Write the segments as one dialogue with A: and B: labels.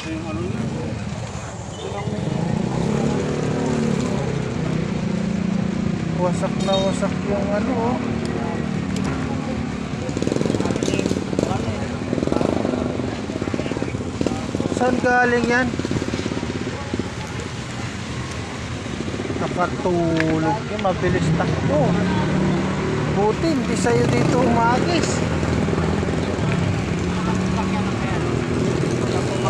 A: yung ano niya.
B: Wasak na wasak yung ano oh. Saan galing yan? Nakatulog yan, mabilis takbo. Buti hindi sa'yo dito umagis.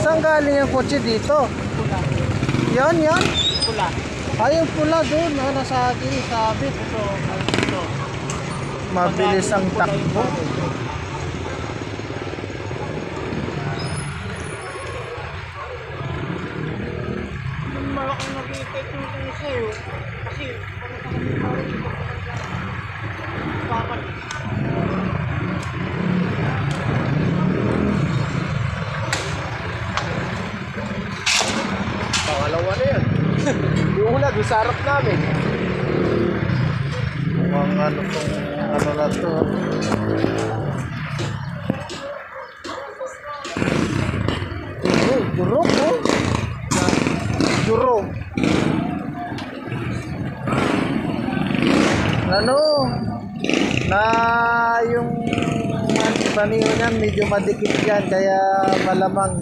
B: Saan galing yung kotse dito? Yan, yan.
A: Pula.
B: Ay, yung pula doon, oh, nasa akin, sabit.
A: Ito.
B: Mabilis ang takbo.
A: Malaking nag-i-effect yung sa'yo. Kasi,
C: Pangalawa na yan. Yung una, doon sa harap namin.
B: Mukhang ano tong ano na to. Juro, oh. Juro. Ano? Na yung paniyo niyan medyo madikit yan kaya malamang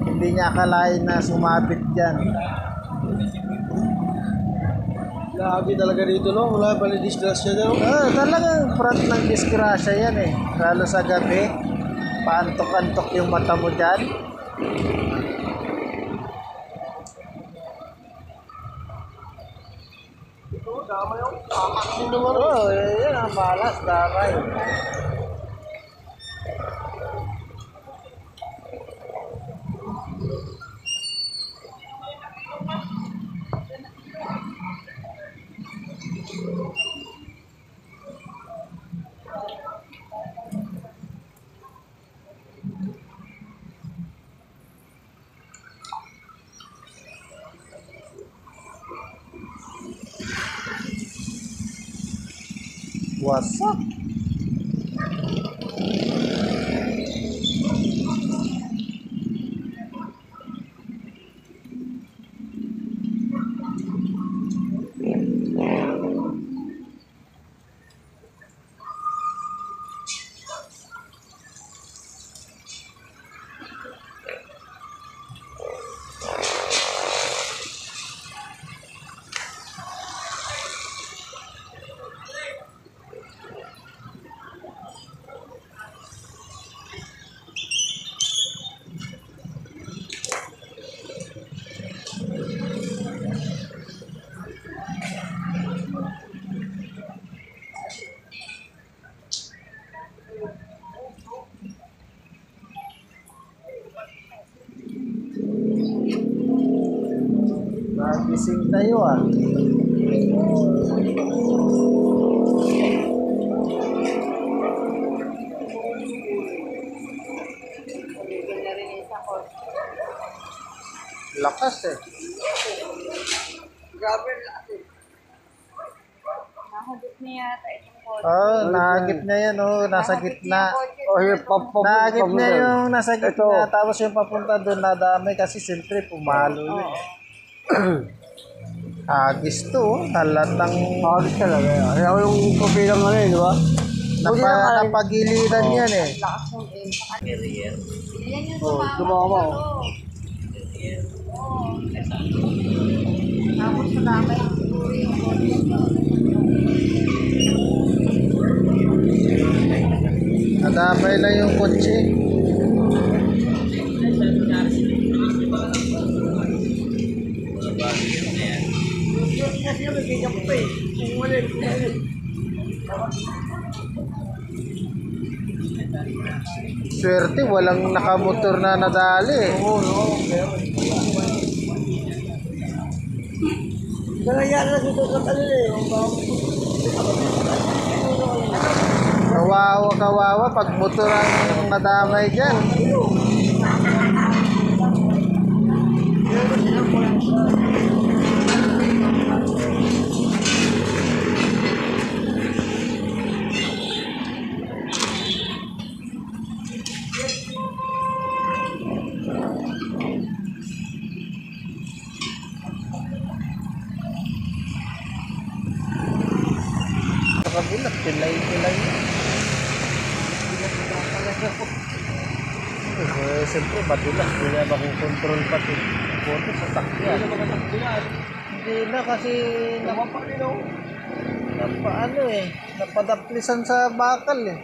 B: hindi niya akalain na sumabit dyan.
C: Grabe talaga dito, no? Wala pa disgrasya daw.
B: Talagang front ng disgrasya yan eh. Lalo sa gabi. Paantok-antok yung mata mo dyan.
C: Dama yung kakaksin naman.
B: Oo, yan ang malas. Damay. Wasak. Nagising tayo ah. Lakas eh.
A: grabe lakas.
D: Nahagip niya yata itong kotse.
B: Nahagip niya yan oh, nasa gitna.
C: Oh, yung
B: Nahagip niya yung nasa gitna, tapos yung papunta doon nadami kasi siyempre pumalo yun. Agis to, oh. Halatang
C: Agis talaga yan. Kaya yung kapilang ano eh, di ba?
B: napagiliran yan eh.
D: Lakas ng aim sa career. Yan yung
C: Oh,
D: sumama.
C: tumama.
D: Oo. Tapos sumama yung siguro yung kotse.
B: Nadamay lang yung kotse. Swerte, walang nakamotor na nadali.
C: Oo, no. Kaya na dito sa kanila eh.
B: Kawawa, pag motor ang nadamay dyan. siyempre madulas. Hindi na makukontrol pati. Boto sa sakyan.
C: Hindi na makatakbo yan.
B: Hindi na kasi
C: Napapalinaw.
B: ano eh, napadaplisan sa bakal eh.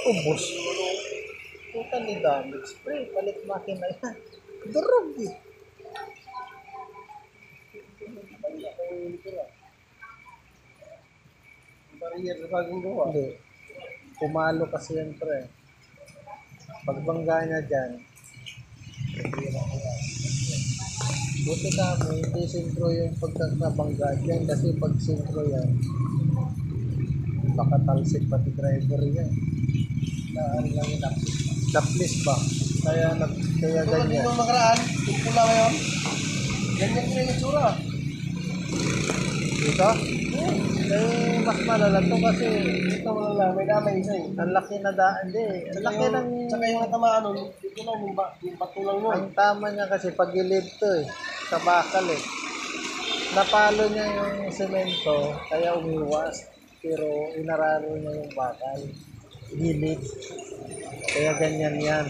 B: Ubos. Totally damage. Pre, palit makina yan. Durog eh.
C: Barrier sa bagong gawa.
B: Hindi. Pumalo kasi yan pre. Pagbangga niya dyan. Buti kami, hindi sintro yung pagkakabangga dyan kasi pag sintro yan, baka talsik pati driver yan.
C: Ano lang yung
B: Daplis ba? Kaya ganyan.
C: Yung makaraan, yung pula ngayon, ganyan ko yung itsura.
B: Dito? Eh, mas malala to kasi
C: Ito mo lang, may damay isa eh.
B: ang laki na daan. Hindi, ang laki ng...
C: Saka yung natamaan nun, dito lang, yung bato lang nun.
B: Ang tama niya kasi pagilid to eh. Sa bakal eh. Napalo niya yung semento, kaya umiwas. Pero inararo niya yung bakal. Gilid. Kaya ganyan yan.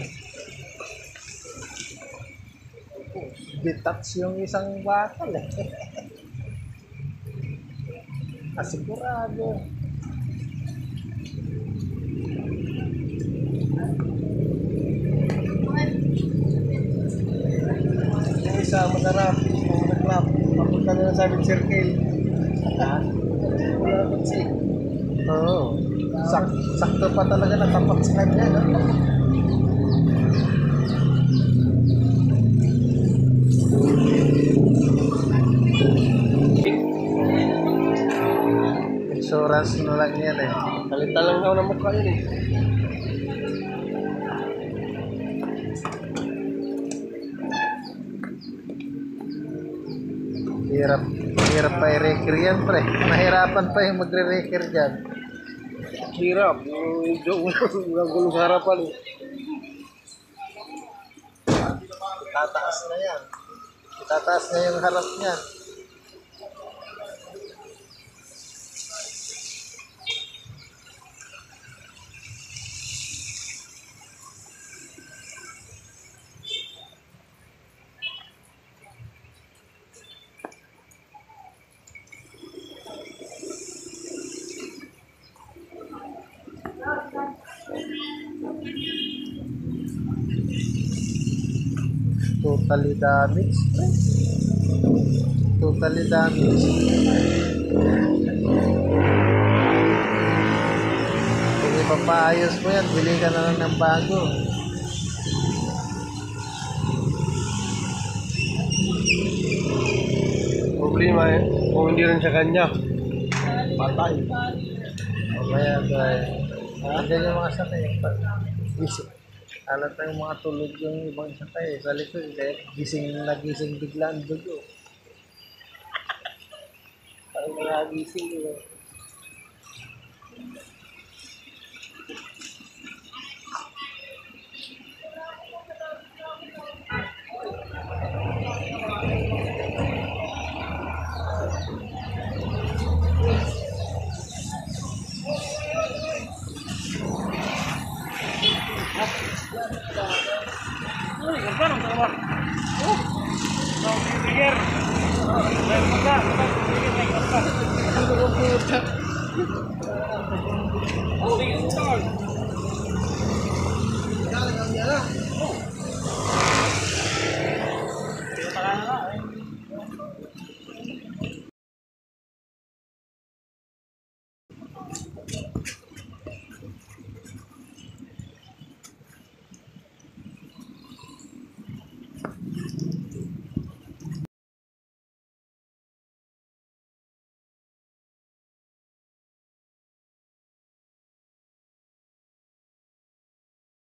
B: Detach yung isang bakal eh. Asigurado.
C: Yung isa, masarap. Yung nag-clap. Papunta nila sa aming circle. Wala akong sick.
B: Oo. Sakto pa talaga natapak sa kanya. No? Insurance na lang yan eh.
C: Kalitan lang daw ng mukha yun eh.
B: Hirap pa i-reker yan pre. Mahirapan pa yung magre-reker dyan.
C: Hirap. Yung gulong sa harapan eh.
B: Tataas na yan. Tataas na yung harap niya. Totally damaged. Totally damaged. Kung ipapaayos mo yan, bili ka na lang ng bago.
C: Problema eh. Kung hindi rin sa kanya. Patay.
B: Mamaya guys. Andyan yung mga sakay. Gising. Alat na yung mga tulog yung ibang sakay. Sa likod, kaya nagising bigla ang dugo.
C: Parang nagising eh.